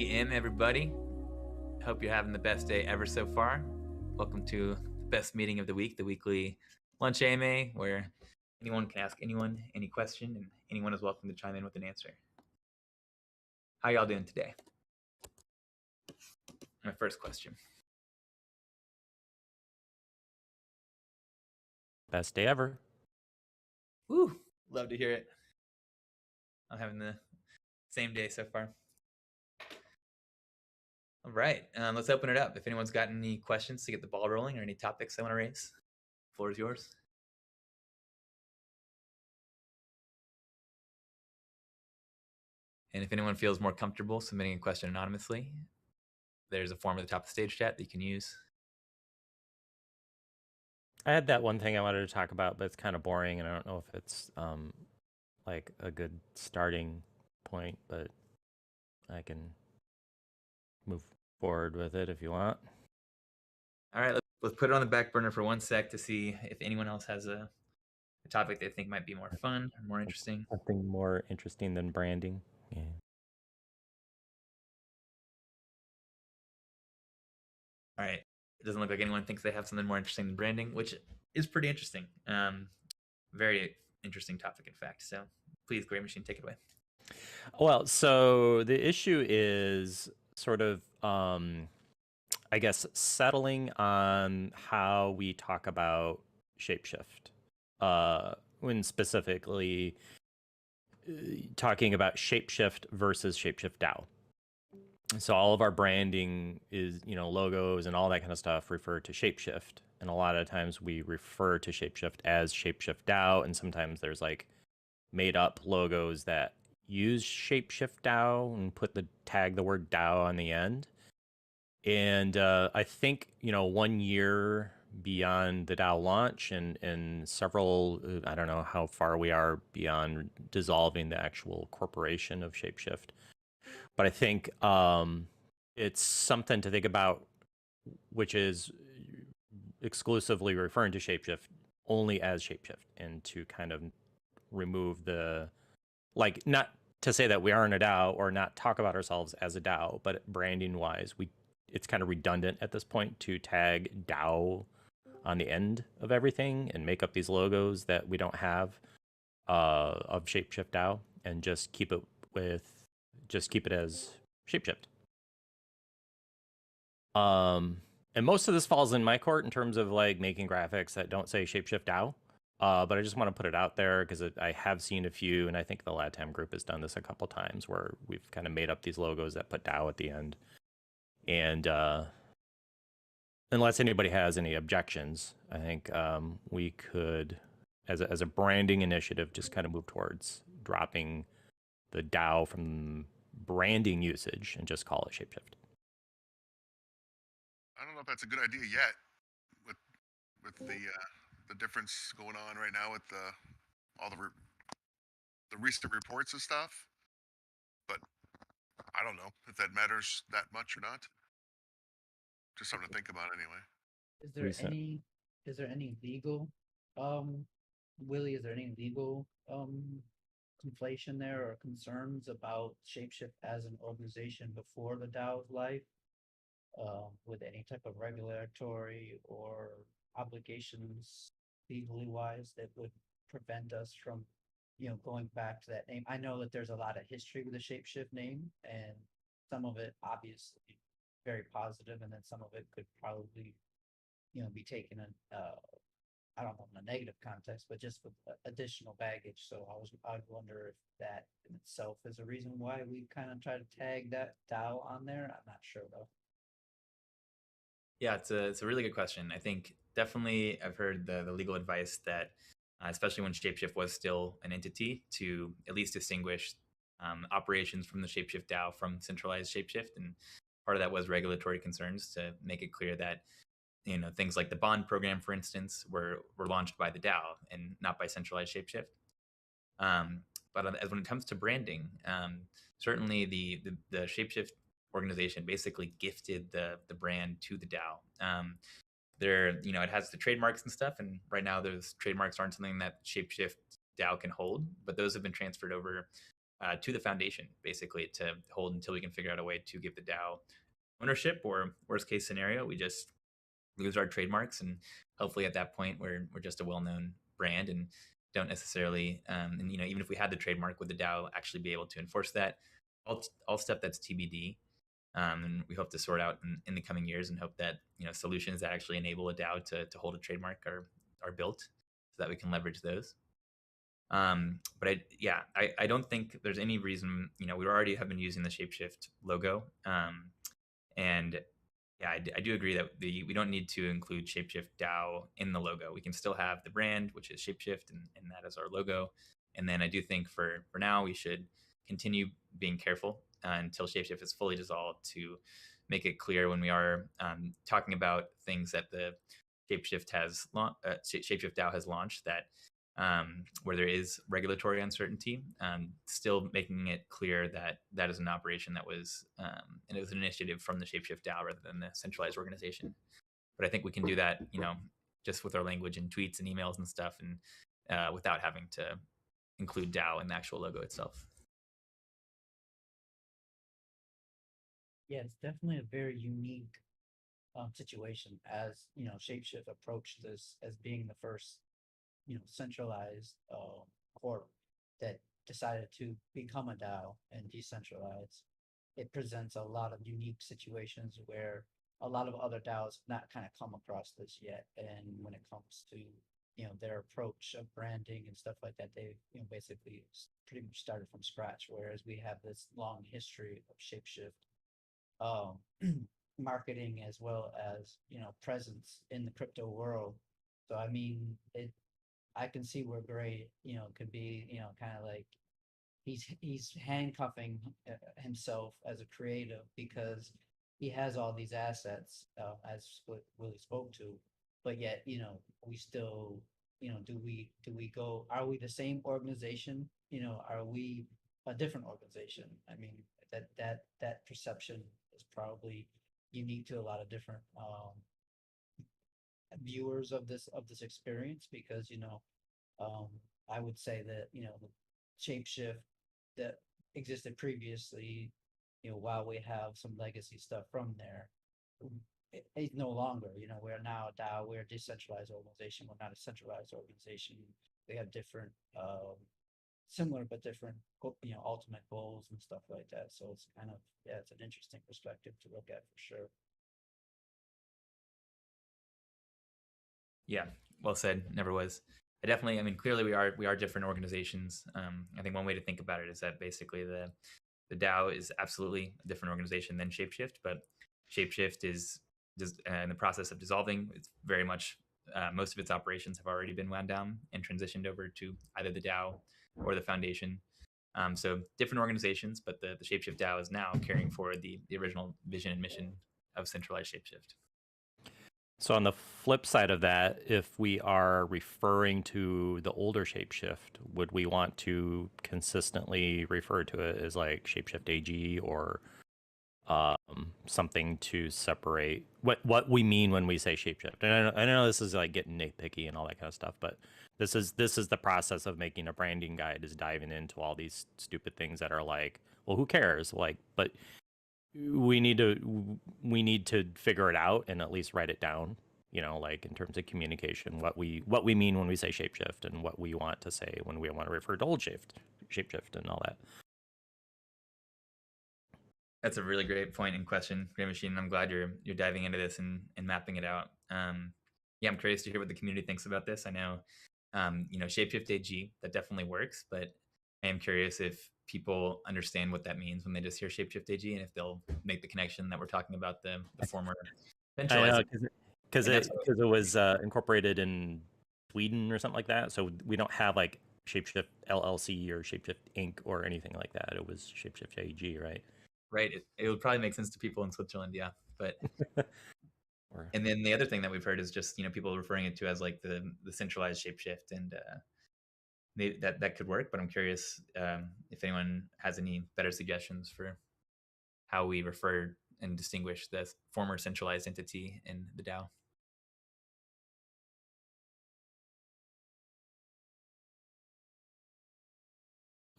GM, everybody. Hope you're having the best day ever so far. Welcome to the best meeting of the week, the weekly lunch AMA, where anyone can ask anyone any question, and anyone is welcome to chime in with an answer. How y'all doing today? My first question. Best day ever. Woo! Love to hear it. I'm having the same day so far. All right, let's open it up. If anyone's got any questions to get the ball rolling or any topics they want to raise, the floor is yours. And if anyone feels more comfortable submitting a question anonymously, there's a form at the top of the stage chat that you can use. I had that one thing I wanted to talk about, but it's kind of boring, and I don't know if it's like a good starting point, but I can move forward with it if you want. All right, let's put it on the back burner for 1 sec to see if anyone else has a topic they think might be more fun or more interesting. Something more interesting than branding. Yeah. All right, it doesn't look like anyone thinks they have something more interesting than branding, which is pretty interesting. Very interesting topic, in fact. So please, Gray Machine, take it away. Well, so the issue is sort of, I guess, settling on how we talk about ShapeShift, when specifically talking about ShapeShift versus ShapeShift DAO. So all of our branding is, logos and all that kind of stuff refer to ShapeShift. And a lot of times we refer to ShapeShift as ShapeShiftDAO. And sometimes there's like made up logos that use ShapeShiftDAO and tag the word DAO on the end. And I think, 1 year beyond the DAO launch and several, I don't know how far we are beyond dissolving the actual corporation of ShapeShift. But I think it's something to think about, which is exclusively referring to ShapeShift only as ShapeShift, and to kind of remove not to say that we aren't a DAO or not talk about ourselves as a DAO, but branding wise, it's kind of redundant at this point to tag DAO on the end of everything and make up these logos that we don't have of ShapeShiftDAO, and just keep it as ShapeShift. And most of this falls in my court in terms of like making graphics that don't say ShapeShiftDAO. But I just want to put it out there because I have seen a few, and I think the LATAM group has done this a couple times where we've kind of made up these logos that put DAO at the end. And unless anybody has any objections, I think we could, as a branding initiative, just kind of move towards dropping the DAO from branding usage and just call it ShapeShift. I don't know if that's a good idea yet, with the difference going on right now with all the recent reports and stuff. But I don't know if that matters that much or not. Just something to think about anyway. Is there any legal, Willie? Is there any legal conflation there or concerns about ShapeShift as an organization before the DAO's life, with any type of regulatory or obligations legally wise that would prevent us from, going back to that name? I know that there's a lot of history with the ShapeShift name, and some of it obviously very positive, and then some of it could probably, be taken in, I don't know, in a negative context, but just with additional baggage. So I'd wonder if that in itself is a reason why we kind of try to tag that DAO on there. I'm not sure though. Yeah, it's a really good question. I think definitely I've heard the legal advice that, especially when ShapeShift was still an entity, to at least distinguish operations from the ShapeShift DAO from centralized ShapeShift. And part of that was regulatory concerns, to make it clear that things like the bond program, for instance, were launched by the DAO and not by centralized ShapeShift. But as when it comes to branding, certainly the ShapeShift organization basically gifted the brand to the DAO. It has the trademarks and stuff, and right now those trademarks aren't something that ShapeShift DAO can hold, but those have been transferred over to the foundation, basically, to hold until we can figure out a way to give the DAO ownership, or worst case scenario, we just lose our trademarks, and hopefully at that point we're just a well-known brand and don't necessarily and even if we had the trademark, would the DAO actually be able to enforce that? All stuff that's TBD. And we hope to sort out in the coming years, and hope that solutions that actually enable a DAO to hold a trademark are built so that we can leverage those. But I don't think there's any reason. We already have been using the ShapeShift logo, and yeah, I do agree that we don't need to include ShapeShift DAO in the logo. We can still have the brand, which is ShapeShift, and that is our logo. And then I do think for now we should continue being careful until ShapeShift is fully dissolved, to make it clear when we are talking about things that the ShapeShift DAO has launched, that where there is regulatory uncertainty, still making it clear that that is an operation that was and it was an initiative from the ShapeShift DAO rather than the centralized organization. But I think we can do that, just with our language and tweets and emails and stuff, and without having to include DAO in the actual logo itself. Yeah, it's definitely a very unique situation, as ShapeShift approached this as being the first centralized corp that decided to become a DAO and decentralize. It presents a lot of unique situations where a lot of other DAOs have not kind of come across this yet. And when it comes to their approach of branding and stuff like that, they basically pretty much started from scratch. Whereas we have this long history of ShapeShift marketing as well as presence in the crypto world. So I mean, I can see where Gray could be kind of like he's handcuffing himself as a creative, because he has all these assets, as what Willie spoke to, but yet we still do we go, are we the same organization, are we a different organization? I mean, that perception is probably unique to a lot of different viewers of this experience, because I would say that the ShapeShift that existed previously, while we have some legacy stuff from there, it's no longer. We're now a DAO, we're a decentralized organization, we're not a centralized organization. We have different similar but different ultimate goals and stuff like that. So it's kind of, it's an interesting perspective to look at for sure. Yeah, well said. Never was. I mean, clearly we are different organizations. I think one way to think about it is that basically the DAO is absolutely a different organization than ShapeShift, but ShapeShift is just in the process of dissolving. It's very much most of its operations have already been wound down and transitioned over to either the DAO or the foundation. So different organizations, but the ShapeShift DAO is now carrying forward the original vision and mission of centralized ShapeShift. So on the flip side of that, if we are referring to the older ShapeShift, would we want to consistently refer to it as like ShapeShift AG, or something to separate what we mean when we say ShapeShift? And I know this is like getting nitpicky and all that kind of stuff, but this is the process of making a branding guide, is diving into all these stupid things that are like, well, who cares? Like, but we need to figure it out and at least write it down, like in terms of communication, what we mean when we say ShapeShift, and what we want to say when we want to refer to old ShapeShift and all that. That's a really great point and question, Gray Machine. I'm glad you're diving into this and mapping it out. Yeah, I'm curious to hear what the community thinks about this. I know, ShapeShift AG, that definitely works, but I am curious if people understand what that means when they just hear ShapeShift AG, and if they'll make the connection that we're talking about the former centralized. Because it was incorporated in Sweden or something like that. So we don't have like ShapeShift LLC or ShapeShift Inc. or anything like that. It was ShapeShift AG, right? Right. It would probably make sense to people in Switzerland, yeah. But and then the other thing that we've heard is just people referring it to as like the centralized ShapeShift, and that could work. But I'm curious if anyone has any better suggestions for how we refer and distinguish the former centralized entity in the DAO.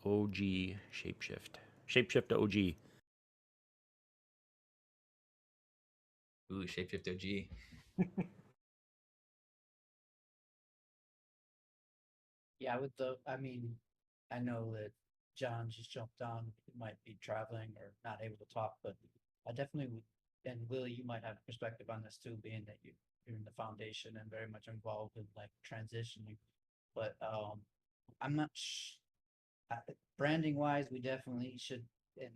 OG Shapeshift. Shapeshift OG. Ooh, ShapeShift OG. Yeah, I mean, I know that John just jumped on, he might be traveling or not able to talk, but I definitely would, and Willie, you might have a perspective on this too, being that you're in the foundation and very much involved in like transitioning. But I'm not branding wise, we definitely should, and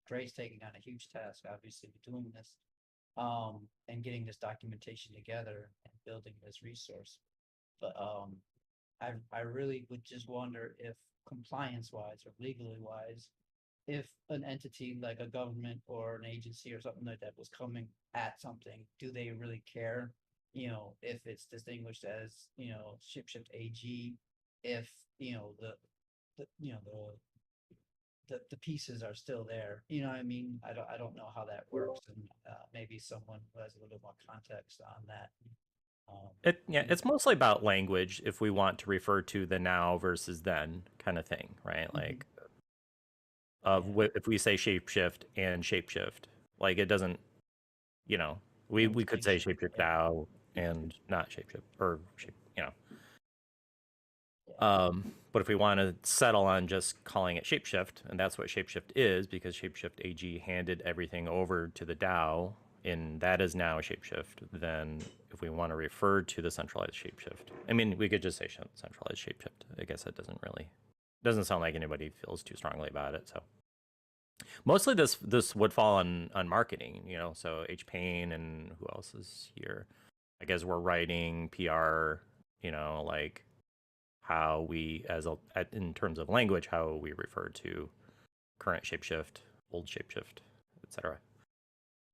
Gray's taking on a huge task, obviously, with doing this, and getting this documentation together and building this resource. But I really would just wonder if compliance wise or legally wise, if an entity like a government or an agency or something like that was coming at something, do they really care? You know, if it's distinguished as, you know, ShapeShift AG, if, you know, you know, the pieces are still there. You know what I mean? I don't know how that works, and maybe someone who has a little more context on that. It's mostly about language if we want to refer to the now versus then kind of thing, right? Mhm. Like Yeah. if we say shapeshift and shapeshift, like it doesn't, you know, No we could say distinction. shapeshift Yeah. DAO and not shapeshift or shape, you know. Yeah. But if we want to settle on just calling it shapeshift, and that's what shapeshift is, because shapeshift AG handed everything over to the DAO, and that is now shapeshift, then if we want to refer to the centralized shapeshift, I mean, we could just say centralized shapeshift. I guess it doesn't sound like anybody feels too strongly about it. So mostly this would fall on marketing, you know. So H Payne and who else is here? I guess we're writing PR, you know, like how we in terms of language, how we refer to current shapeshift, old shapeshift, etc.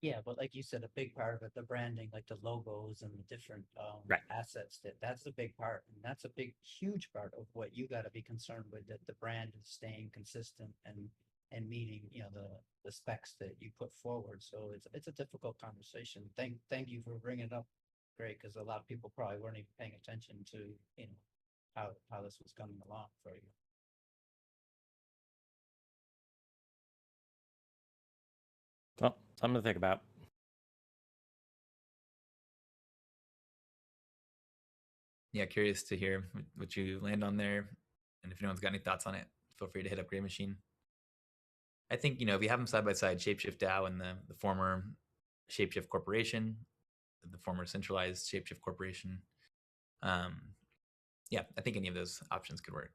Yeah, but like you said, a big part of it, the branding, like the logos and the different Right. assets, that's a big part. And that's a big, huge part of what you got to be concerned with, that the brand is staying consistent and meeting, you know, the specs that you put forward. So it's a difficult conversation. Thank you for bringing it up, Great, because a lot of people probably weren't even paying attention to, you know, how this was coming along for you. Well, something to think about. Yeah, curious to hear what you land on there, and if anyone's got any thoughts on it, feel free to hit up Gray Machine. I think, you know, if you have them side by side, ShapeShift DAO and the former ShapeShift Corporation, the former centralized ShapeShift Corporation, yeah, I think any of those options could work.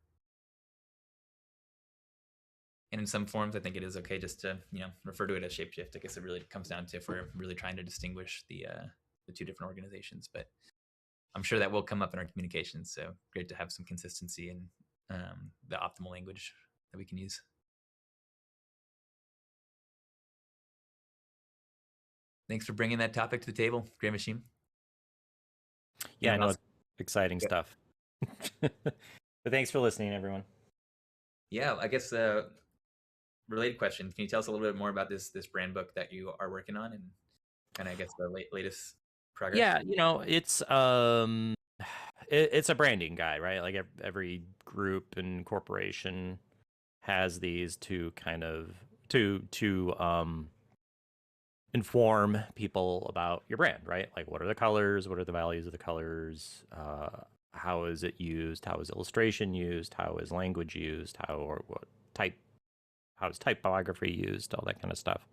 And in some forms, I think it is okay just to, you know, refer to it as ShapeShift. I guess it really comes down to if we're really trying to distinguish the two different organizations. But I'm sure that will come up in our communications. So great to have some consistency and the optimal language that we can use. Thanks for bringing that topic to the table, Gray Machine. Yeah, I know, else? exciting Yeah. stuff. But thanks for listening, everyone. Yeah, I guess related question. Can you tell us a little bit more about this brand book that you are working on and kind of, I guess, the latest progress? Yeah, you know, it's it's a branding guide, right? Like every group and corporation has these to kind of to inform people about your brand, right? Like what are the colors, what are the values of the colors, how is it used, how is illustration used, how is language used, how is typography used, all that kind of stuff.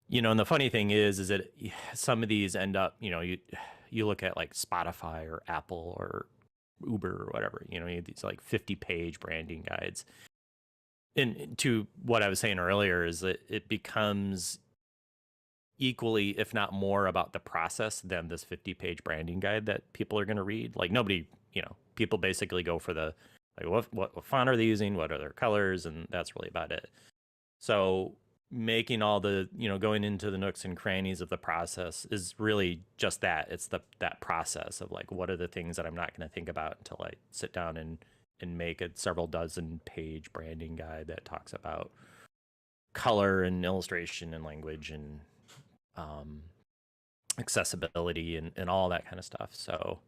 You know, and the funny thing is that some of these end up, you know, you look at like Spotify or Apple or Uber or whatever, you know, you have these like 50-page branding guides. And to what I was saying earlier is that it becomes equally, if not more, about the process than this 50-page branding guide that people are going to read. Like nobody, you know, people basically go for the, like, what font are they using? What are their colors? And that's really about it. So making all the, you know, going into the nooks and crannies of the process is really just that. It's that process of like, what are the things that I'm not going to think about until I sit down and make a several dozen page branding guide that talks about color and illustration and language and accessibility and all that kind of stuff. So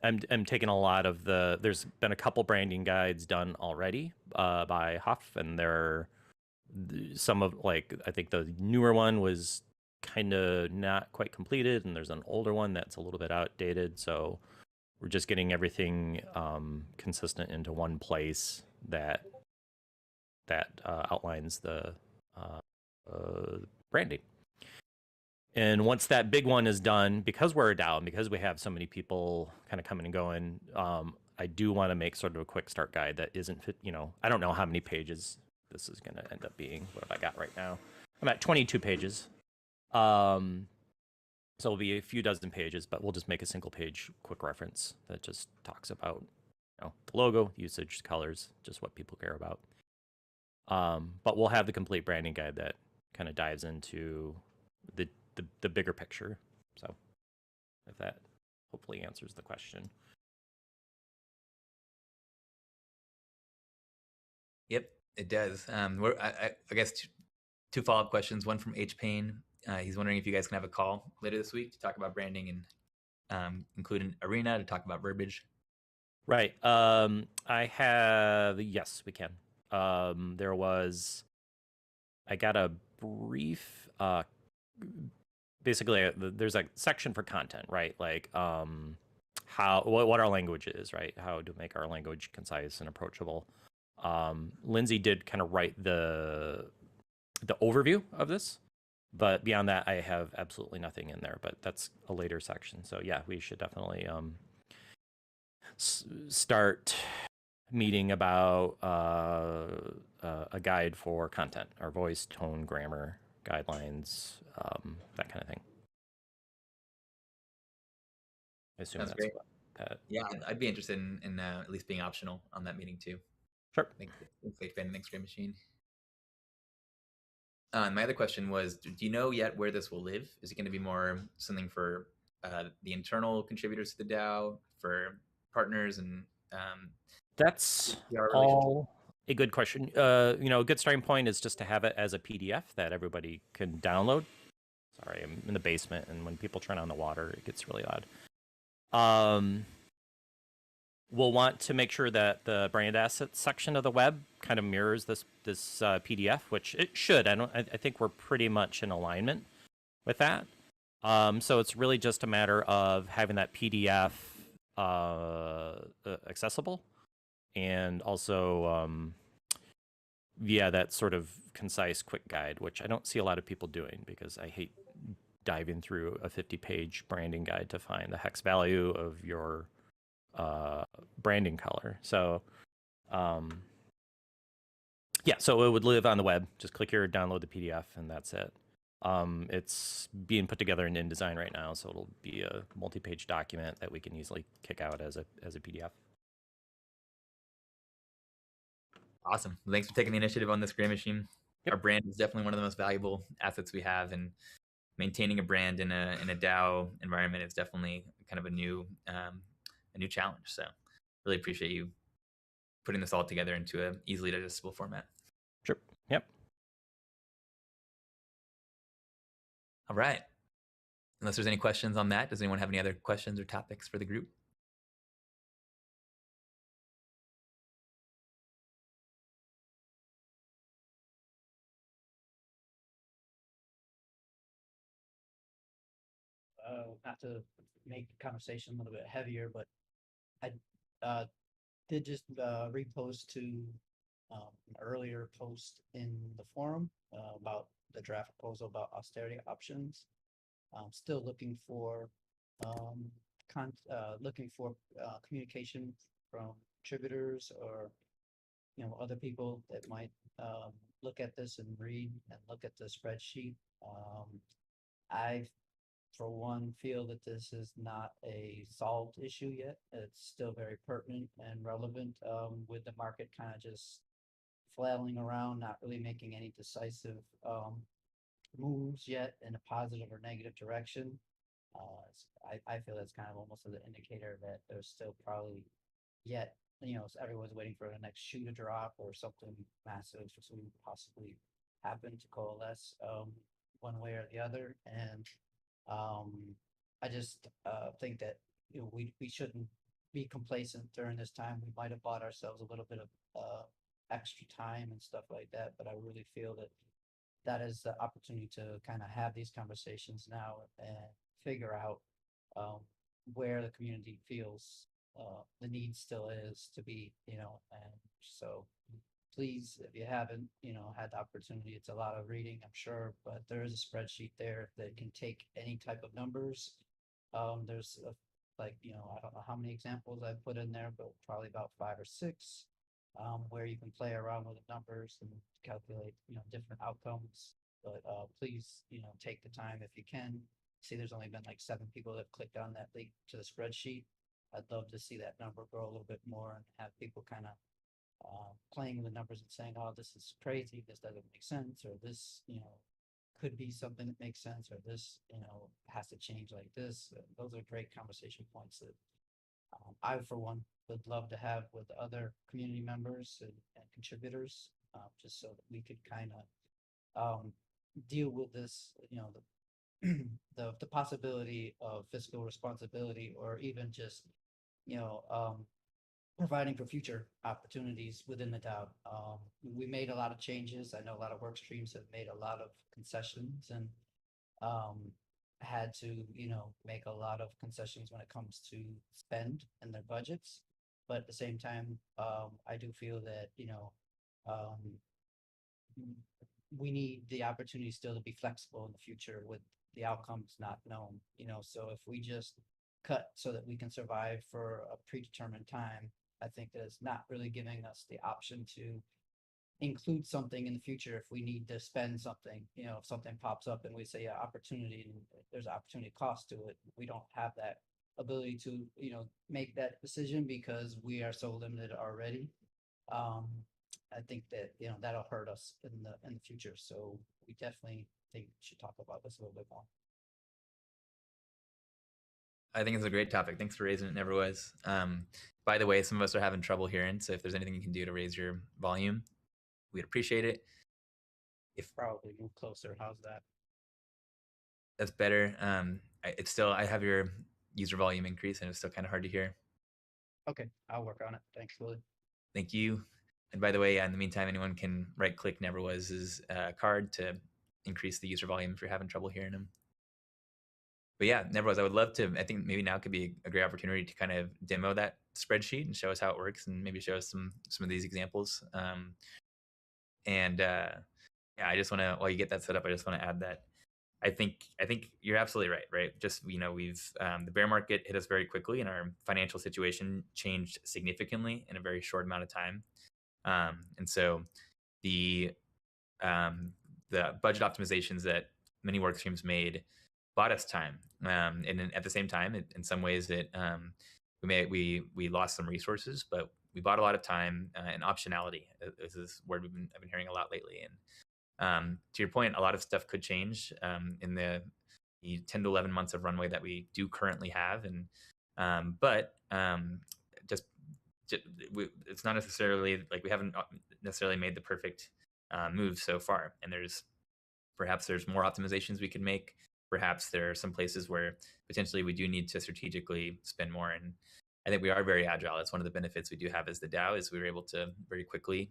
I'm taking a lot of there's been a couple branding guides done already by Huff, and some of, like, I think the newer one was kind of not quite completed, and there's an older one that's a little bit outdated. So we're just getting everything consistent into one place that outlines the branding. And once that big one is done, because we're a DAO and because we have so many people kind of coming and going, I do want to make sort of a quick start guide that isn't fit. I don't know how many pages this is going to end up being. What have I got right now? I'm at 22 pages. So it'll be a few dozen pages, but we'll just make a single page quick reference that just talks about the logo, usage, colors, just what people care about. But we'll have the complete branding guide that kind of dives into the bigger picture. So if that hopefully answers the question. Yep, it does. I guess two follow-up questions. One from H Payne. He's wondering if you guys can have a call later this week to talk about branding and include an arena to talk about verbiage. Right. Yes, we can. I got a brief, basically there's a section for content, right? Like what our language is, right? How to make our language concise and approachable. Lindsay did kind of write the overview of this, but beyond that, I have absolutely nothing in there, but that's a later section. So yeah, we should definitely start meeting about a guide for content, our voice, tone, grammar, guidelines, that kind of thing. I assume that's great. Pat. Yeah, I'd be interested in at least being optional on that meeting too. Sure. Thanks, Ben. Thanks, Great Machine. My other question was, do you know yet where this will live? Is it going to be more something for the internal contributors to the DAO, for partners, and that's PR all a good question. A good starting point is just to have it as a PDF that everybody can download. Sorry, I'm in the basement, and when people turn on the water, it gets really loud. We'll want to make sure that the brand assets section of the web kind of mirrors this PDF, which it should. I think we're pretty much in alignment with that. So it's really just a matter of having that PDF accessible, and also that sort of concise quick guide, which I don't see a lot of people doing because I hate diving through a 50-page branding guide to find the hex value of your branding color. So so it would live on the web. Just click here, download the PDF, and that's it. It's being put together in InDesign right now, so it'll be a multi-page document that we can easily kick out as a PDF. Awesome. Thanks for taking the initiative on this, Gray Machine. Yep. Our brand is definitely one of the most valuable assets we have, and maintaining a brand in a DAO environment is definitely kind of a new challenge. So really appreciate you putting this all together into an easily digestible format. Sure. Yep. All right. Unless there's any questions on that, does anyone have any other questions or topics for the group? Not to make the conversation a little bit heavier, but I did just repost to an earlier post in the forum about the draft proposal about austerity options. I'm still looking for communication from contributors or other people that might look at this and read and look at the spreadsheet. I, for one, feel that this is not a solved issue yet. It's still very pertinent and relevant with the market kind of just flailing around, not really making any decisive moves yet in a positive or negative direction. I feel that's kind of almost an indicator that there's still probably yet, everyone's waiting for the next shoe to drop or something massive to possibly happen to coalesce one way or the other. And I just think that we shouldn't be complacent during this time. We might have bought ourselves a little bit of extra time and stuff like that, but I really feel that that is the opportunity to kind of have these conversations now and figure out where the community feels the need still is to be, and so please, if you haven't, had the opportunity, it's a lot of reading, I'm sure, but there is a spreadsheet there that can take any type of numbers. There's I don't know how many examples I put in there, but probably about 5 or 6, where you can play around with the numbers and calculate, different outcomes. But please, take the time if you can. See, there's only been like 7 people that clicked on that link to the spreadsheet. I'd love to see that number grow a little bit more and have people kind of playing with the numbers and saying, "Oh, this is crazy. This doesn't make sense," or this, could be something that makes sense, or this, has to change like this. Those are great conversation points that I, for one, would love to have with other community members and contributors, just so that we could kind of deal with this, the possibility of fiscal responsibility, or even just, you know, providing for future opportunities within the DAO. We made a lot of changes. I know a lot of work streams have made a lot of concessions and had to, make a lot of concessions when it comes to spend and their budgets. But at the same time, I do feel that, um, we need the opportunity still to be flexible in the future with the outcomes not known, so if we just cut so that we can survive for a predetermined time, I think that it's not really giving us the option to include something in the future if we need to spend something, if something pops up and we say opportunity and there's opportunity cost to it, we don't have that ability to, make that decision because we are so limited already. I think that, that'll hurt us in the future. So we definitely think we should talk about this a little bit more. I think it's a great topic. Thanks for raising it, Never Was. By the way, some of us are having trouble hearing, so if there's anything you can do to raise your volume, we'd appreciate it. If Probably move closer. How's that? that's better, I have your user volume increase, and it's still kind of hard to hear. Okay, I'll work on it. Thanks, Willie. Thank you. And by the way, in the meantime, anyone can right-click Never Was's card to increase the user volume if you're having trouble hearing him. But yeah, Never Was, I would love to. I think maybe now could be a great opportunity to kind of demo that spreadsheet and show us how it works, and maybe show us some of these examples. Yeah, I just want to, while you get that set up, I just want to add that I think you're absolutely right. Right, just we've the bear market hit us very quickly, and our financial situation changed significantly in a very short amount of time. And so the budget optimizations that many work streams made bought us time, and then at the same time, in some ways, we lost some resources, but we bought a lot of time and optionality. This is word I've been hearing a lot lately. And to your point, a lot of stuff could change in the 10 to 11 months of runway that we do currently have, and it's not necessarily like we haven't necessarily made the perfect move so far, and perhaps there's more optimizations we could make. Perhaps there are some places where potentially we do need to strategically spend more. And I think we are very agile. It's one of the benefits we do have as the DAO is we were able to very quickly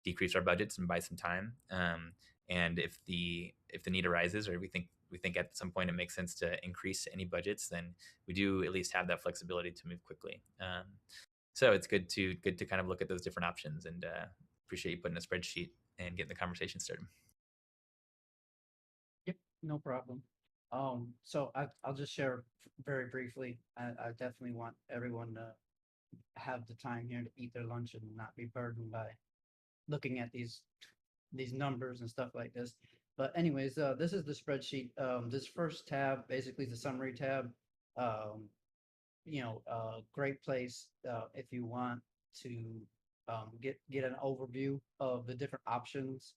decrease our budgets and buy some time. And if the need arises, or we think at some point it makes sense to increase any budgets, then we do at least have that flexibility to move quickly. So it's good to kind of look at those different options, and appreciate you putting a spreadsheet and getting the conversation started. Yep, no problem. So I'll just share very briefly. I definitely want everyone to have the time here to eat their lunch and not be burdened by looking at these numbers and stuff like this. But anyways, this is the spreadsheet. This first tab basically is the summary tab. Great place if you want to get an overview of the different options.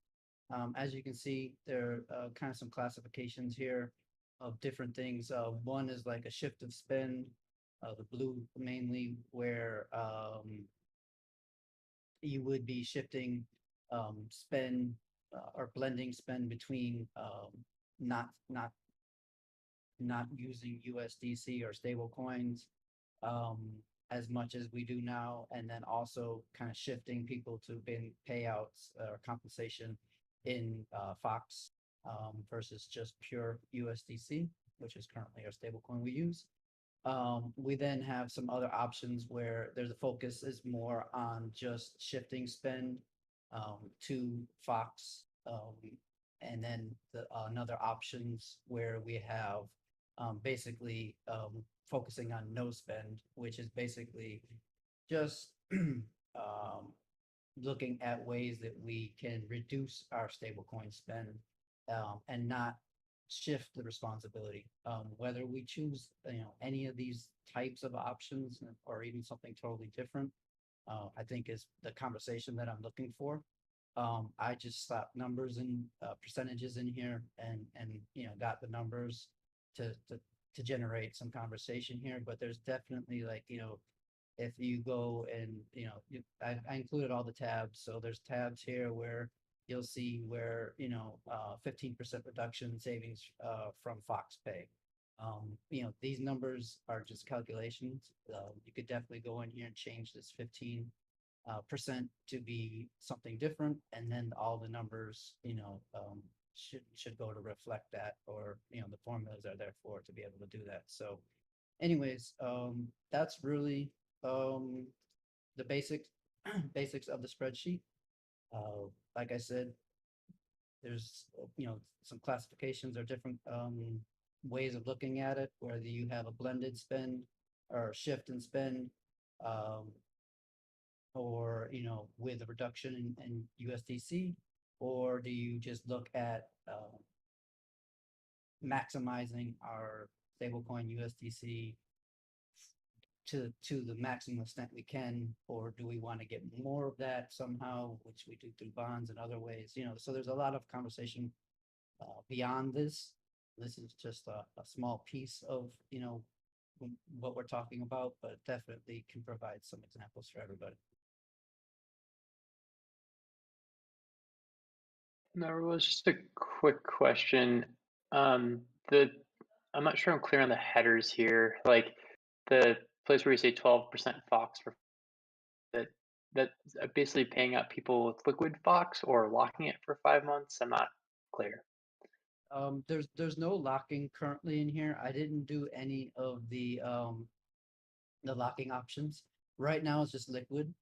As you can see, there are kind of some classifications here of different things. One is like a shift of spend, the blue mainly, where you would be shifting spend or blending spend between not using USDC or stable coins. as much as we do now, and then also kind of shifting people to payouts or compensation in Fox versus just pure USDC, which is currently our stablecoin we use. We then have some other options where there's a focus is more on just shifting spend to Fox, and then another options where we have basically focusing on no spend, which is basically just looking at ways that we can reduce our stablecoin spend and not shift the responsibility. Whether we choose, any of these types of options or even something totally different, I think is the conversation that I'm looking for. I just slapped numbers and percentages in here and got the numbers to generate some conversation here. But there's definitely like, if you go and, I included all the tabs. So there's tabs here where you'll see where, 15% reduction in savings from FoxPay. These numbers are just calculations. You could definitely go in here and change this 15% to be something different, and then all the numbers, should go to reflect that, or the formulas are there for to be able to do that. So, anyways, that's really the basics of the spreadsheet. Like I said, there's some classifications or different ways of looking at it, whether you have a blended spend or shift in spend, or with a reduction in USDC, or do you just look at maximizing our stablecoin USDC to the maximum extent we can, or do we want to get more of that somehow, which we do through bonds and other ways? So there's a lot of conversation beyond this. This is just a small piece of what we're talking about, but definitely can provide some examples for everybody. There was just a quick question. I'm not sure I'm clear on the headers here. Like the place where you say 12% Fox for that's basically paying out people with liquid Fox or locking it for 5 months. I'm not clear. There's no locking currently in here. I didn't do any of the locking options. Right now it's just liquid.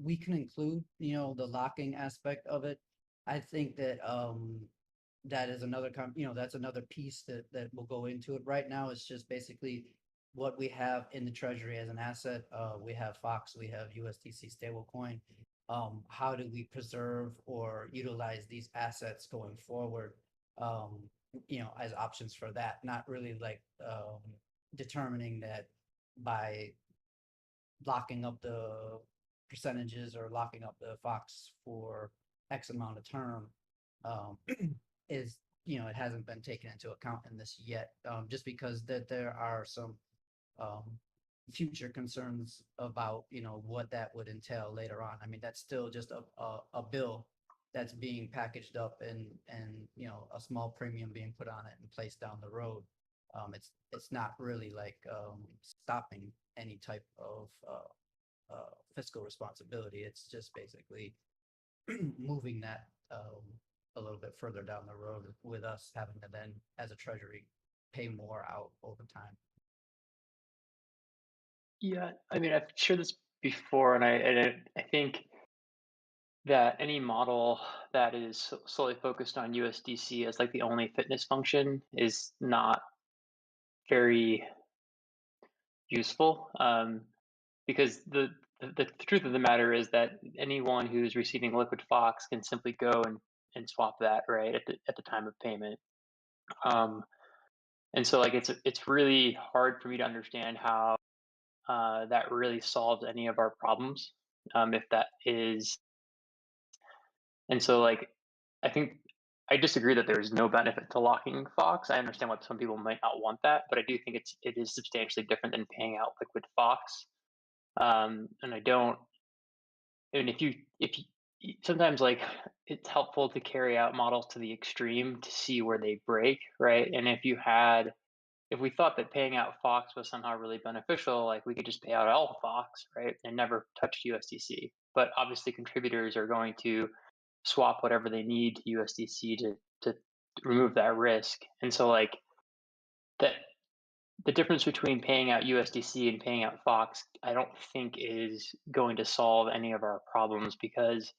We can include, the locking aspect of it. I think that that is another that's another piece that will go into it. Right now it's just basically what we have in the treasury as an asset. We have Fox, we have USDC stablecoin. How do we preserve or utilize these assets going forward? As options for that, not really like determining that by locking up the percentages or locking up the Fox for X amount of term is, it hasn't been taken into account in this yet, just because that there are some future concerns about, what that would entail later on. I mean, that's still just a bill that's being packaged up and a small premium being put on it and placed down the road. It's not really like stopping any type of fiscal responsibility. It's just basically moving that a little bit further down the road, with us having to then, as a treasury, pay more out over time. Yeah, I mean, I've shared this before, and I think that any model that is solely focused on USDC as like the only fitness function is not very useful, because the truth of the matter is that anyone who's receiving liquid Fox can simply go and swap that right at the time of payment. And so like it's really hard for me to understand how that really solves any of our problems, if that is. And so like I think I disagree that there's no benefit to locking Fox. I understand why some people might not want that, but I do think it is substantially different than paying out liquid Fox. And I don't. And if you sometimes like it's helpful to carry out models to the extreme to see where they break, right? And if you had if we thought that paying out Fox was somehow really beneficial, like we could just pay out all Fox, right, and never touch USDC. But obviously, contributors are going to swap whatever they need to USDC to remove that risk. And so, like that, the difference between paying out USDC and paying out Fox, I don't think is going to solve any of our problems because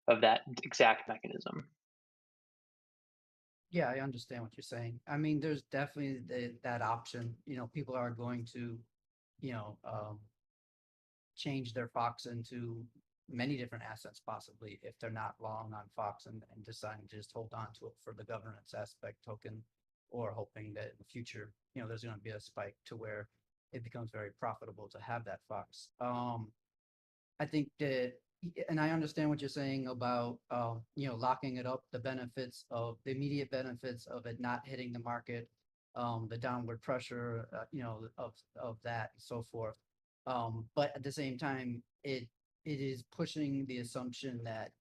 of that exact mechanism. Yeah, I understand what you're saying. I mean, there's definitely that option. You know, people are going to, you know, change their Fox into many different assets possibly if they're not long on Fox and deciding to just hold on to it for the governance aspect token, or hoping that in the future, you know, there's going to be a spike to where it becomes very profitable to have that Fox. I think that, and I understand what you're saying about, you know, locking it up, the benefits of the immediate benefits of it not hitting the market, the downward pressure, you know, of that and so forth. But at the same time, it is pushing the assumption that,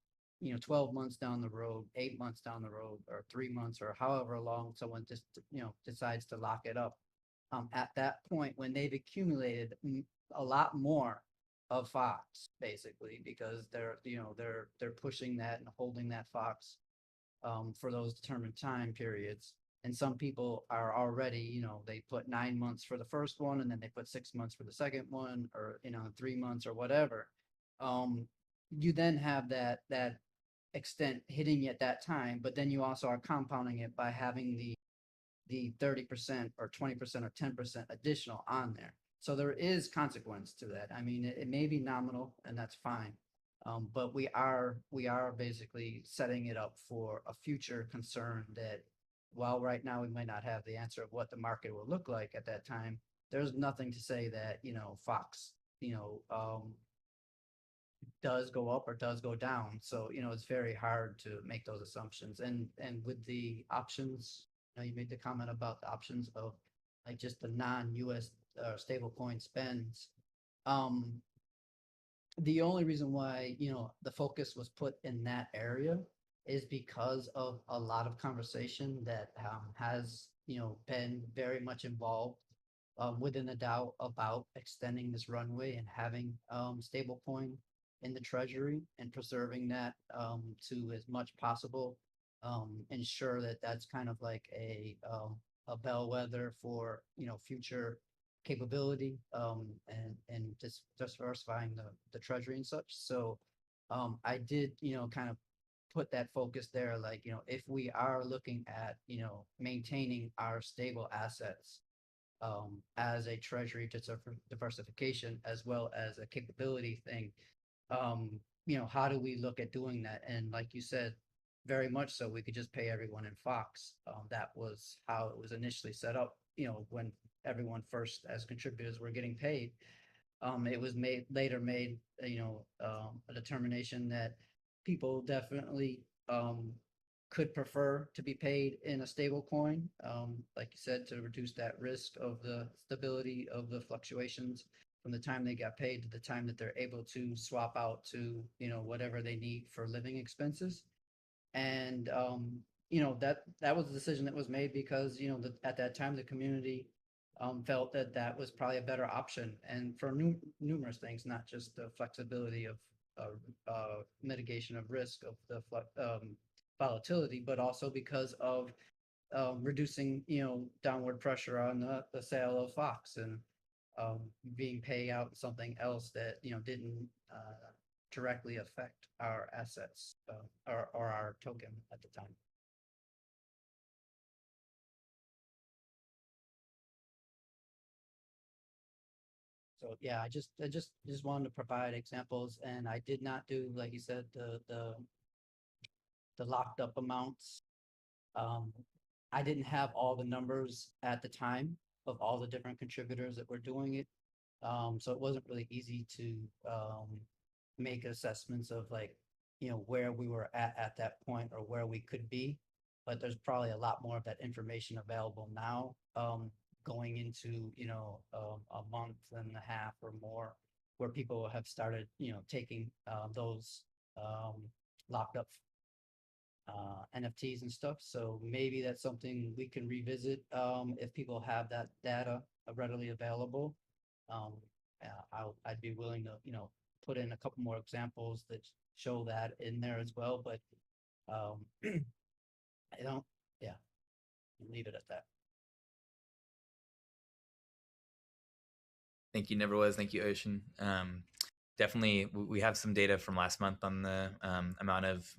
you know, 12 months down the road, 8 months down the road, or 3 months, or however long someone just, you know, decides to lock it up. At that point, when they've accumulated a lot more of Fox, basically, because they're, you know, they're pushing that and holding that Fox for those determined time periods. And some people are already, you know, they put 9 months for the first one, and then they put 6 months for the second one, or, you know, 3 months or whatever. You then have that extent hitting you at that time, but then you also are compounding it by having the 30% or 20% or 10% additional on there. So there is consequence to that. I mean, it may be nominal, and that's fine. But we are basically setting it up for a future concern that, while right now we might not have the answer of what the market will look like at that time, there's nothing to say that, you know, Fox, you know, does go up or does go down. So, you know, it's very hard to make those assumptions. And with the options, you know, you made the comment about the options of like just the non-US stablecoin spends. The only reason why, you know, the focus was put in that area is because of a lot of conversation that has, you know, been very much involved within the DAO about extending this runway and having stablecoin in the treasury and preserving that to as much possible. Ensure that that's kind of like a bellwether for, you know, future capability and just diversifying the treasury and such. So I did, you know, kind of put that focus there, like, you know, if we are looking at, you know, maintaining our stable assets as a treasury diversification as well as a capability thing, you know, how do we look at doing that? And like you said, very much so, we could just pay everyone in Fox. That was how it was initially set up, you know, when everyone first as contributors were getting paid. It was later made, you know, a determination that people definitely could prefer to be paid in a stable coin, like you said, to reduce that risk of the stability of the fluctuations from the time they got paid to the time that they're able to swap out to, you know, whatever they need for living expenses. And you know, that was a decision that was made because, you know, at that time the community felt that that was probably a better option, and for numerous things, not just the flexibility of mitigation of risk of the volatility, but also because of reducing, you know, downward pressure on the sale of Fox and being paid out something else that, you know, didn't directly affect our assets or our token at the time. So yeah, I just wanted to provide examples, and I did not do, like you said, the locked up amounts. I didn't have all the numbers at the time of all the different contributors that were doing it. So it wasn't really easy to make assessments of, like, you know, where we were at that point or where we could be. But there's probably a lot more of that information available now, going into, you know, a month and a half or more, where people have started, you know, taking those locked up NFTs and stuff. So maybe that's something we can revisit if people have that data readily available. Um, I'd be willing to, put in a couple more examples that show that in there as well. But I don't, yeah, leave it at that. Thank you, Never Was. Thank you, Ocean. Definitely, we have some data from last month on the amount of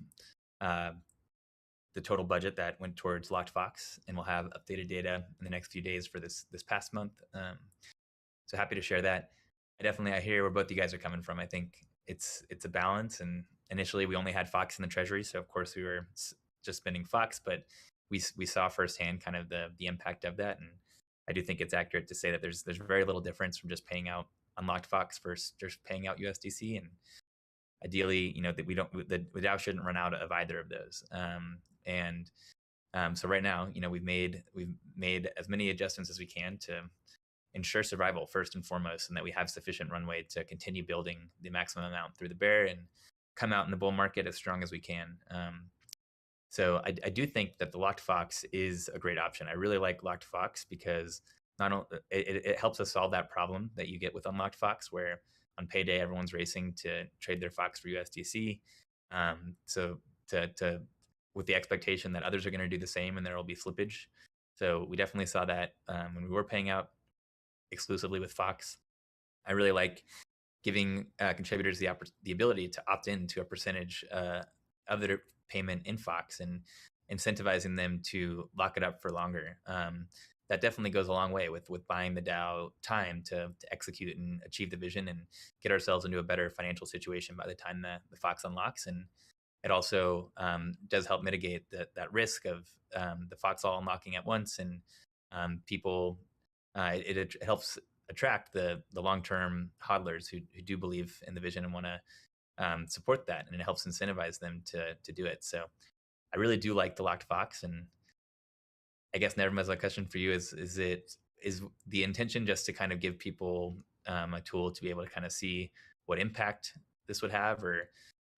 the total budget that went towards Locked Fox, and we'll have updated data in the next few days for this past month. So happy to share that. I hear where both you guys are coming from. I think it's a balance, and initially we only had Fox in the treasury, so of course we were just spending Fox, but we saw firsthand kind of the impact of that, and I do think it's accurate to say that there's very little difference from just paying out unlocked Fox versus just paying out USDC, and ideally, that the DAO shouldn't run out of either of those. So right now, we've made as many adjustments as we can to ensure survival first and foremost, and that we have sufficient runway to continue building the maximum amount through the bear and come out in the bull market as strong as we can. So I do think that the Locked Fox is a great option. I really like Locked Fox because not only it helps us solve that problem that you get with Unlocked Fox, where on payday everyone's racing to trade their Fox for USDC. So to with the expectation that others are going to do the same and there will be slippage. So we definitely saw that when we were paying out exclusively with Fox. I really like giving contributors the ability to opt in to a percentage of their payment in Fox and incentivizing them to lock it up for longer. That definitely goes a long way with buying the DAO time to execute and achieve the vision and get ourselves into a better financial situation by the time the Fox unlocks. And it also does help mitigate that risk of the Fox all unlocking at once, and people. It helps attract the long-term hodlers who do believe in the vision and want to support that, and it helps incentivize them to do it. So I really do like the Locked Fox, and I guess Never, my question for you is the intention just to kind of give people a tool to be able to kind of see what impact this would have, or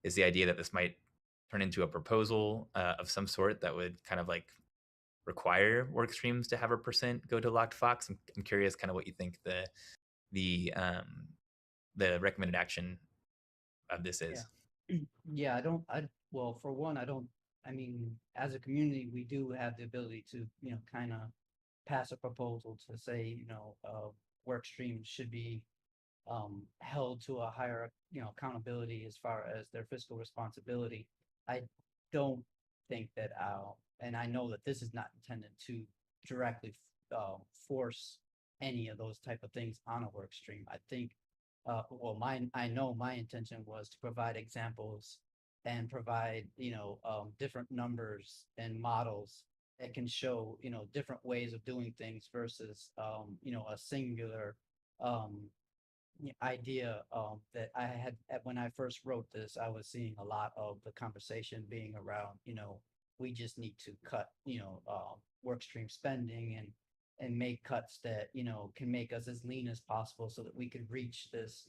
is the idea that this might turn into a proposal of some sort that would kind of like require work streams to have a percent go to Locked Fox? I'm curious kind of what you think the recommended action of this is. Yeah, well, for one, I mean, as a community, we do have the ability to, kind of pass a proposal to say, work streams should be held to a higher, accountability as far as their fiscal responsibility. I don't think that and I know that this is not intended to directly force any of those type of things on a work stream. I think, I know my intention was to provide examples and provide, different numbers and models that can show, different ways of doing things versus, a singular idea that I had when I first wrote this. I was seeing a lot of the conversation being around, we just need to cut, work stream spending and make cuts that, can make us as lean as possible so that we could reach this,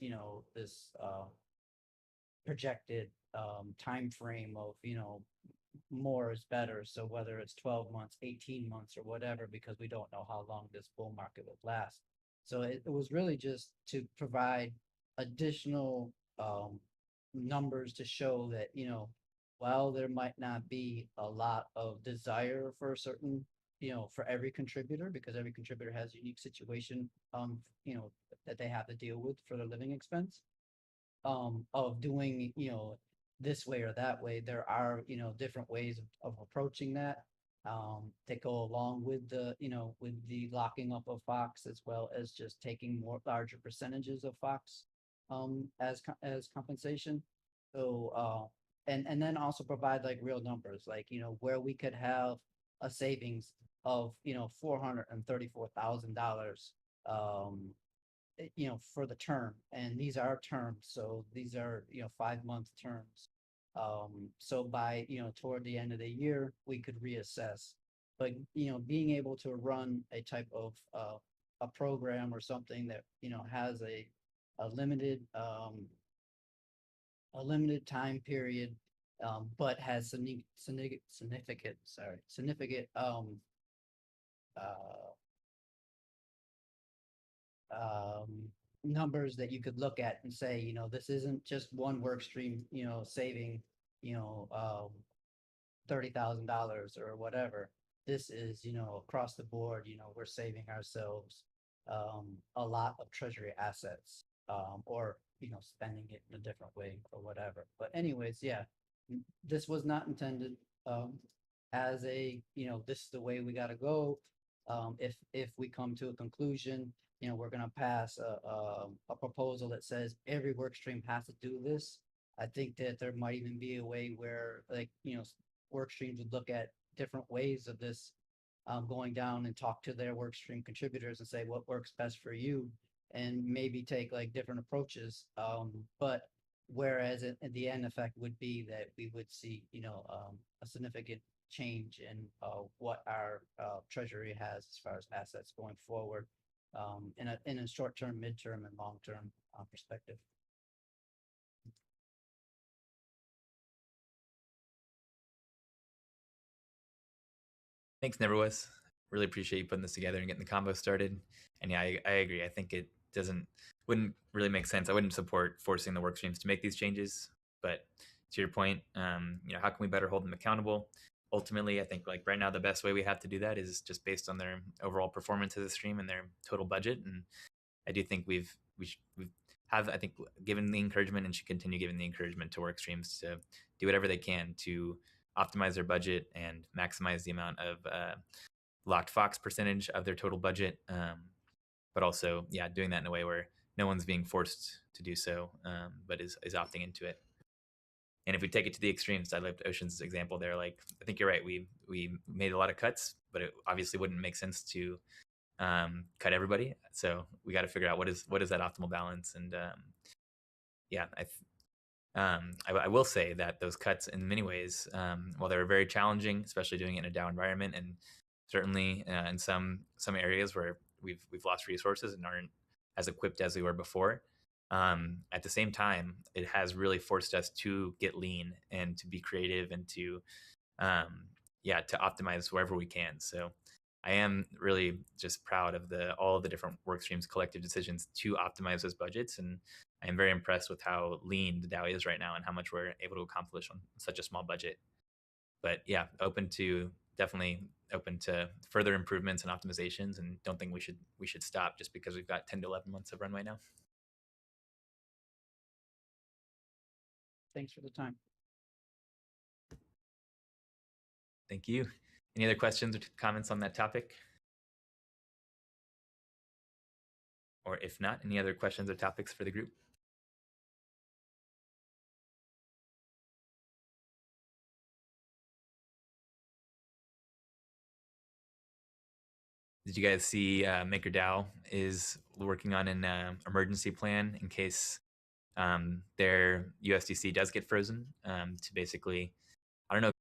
this projected time frame of, more is better. So whether it's 12 months, 18 months, or whatever, because we don't know how long this bull market will last. So it was really just to provide additional numbers to show that, while there might not be a lot of desire for a certain, for every contributor, because every contributor has a unique situation, that they have to deal with for their living expense, of doing, this way or that way. There are, different ways of approaching that that go along with the, with the locking up of Fox, as well as just taking larger percentages of Fox as compensation. So and then also provide like real numbers, like, where we could have a savings of, $434,000 for the term. And these are terms, so these are, 5-month terms. So by, toward the end of the year, we could reassess. But, being able to run a type of a program or something that, has a limited time period but has significant numbers that you could look at and say, you know, this isn't just one work stream, you know, saving, you know, $30,000 or whatever. This is, you know, across the board, you know, we're saving ourselves a lot of treasury assets, or, you know, spending it in a different way or whatever. But anyways, yeah, this was not intended as a, you know, this is the way we got to go. If we come to a conclusion, you know, we're going to pass a proposal that says every work stream has to do this. I think that there might even be a way where, like, you know, work streams would look at different ways of this, going down and talk to their work stream contributors and say what works best for you, and maybe take like different approaches. But whereas at the end effect would be that we would see, you know, a significant change in what our treasury has as far as assets going forward, in a short term, midterm, and long term perspective. Thanks, Neverwis. Really appreciate you putting this together and getting the combo started. And yeah, I agree. I think it wouldn't really make sense. I wouldn't support forcing the work streams to make these changes. But to your point, you know, how can we better hold them accountable? Ultimately, I think like right now the best way we have to do that is just based on their overall performance as a stream and their total budget. And I do think we've I think given the encouragement and should continue giving the encouragement to work streams to do whatever they can to optimize their budget and maximize the amount of locked Fox percentage of their total budget. But also, yeah, doing that in a way where no one's being forced to do so, but is opting into it. And if we take it to the extremes, I loved Ocean's example there. Like, I think you're right. We made a lot of cuts, but it obviously wouldn't make sense to cut everybody. So we got to figure out what is that optimal balance. And yeah, I will say that those cuts, in many ways, while they were very challenging, especially doing it in a DAO environment, and certainly in some areas where we've lost resources and aren't as equipped as we were before. At the same time, it has really forced us to get lean and to be creative and to to optimize wherever we can. So I am really just proud of all of the different work streams' collective decisions to optimize those budgets, and I am very impressed with how lean the DAO is right now and how much we're able to accomplish on such a small budget. But yeah, definitely open to further improvements and optimizations, and don't think we should stop just because we've got 10 to 11 months of runway now. Thanks for the time. Thank you. Any other questions or comments on that topic? Or if not, any other questions or topics for the group? Did you guys see MakerDAO is working on an emergency plan in case their USDC does get frozen, to basically, I don't know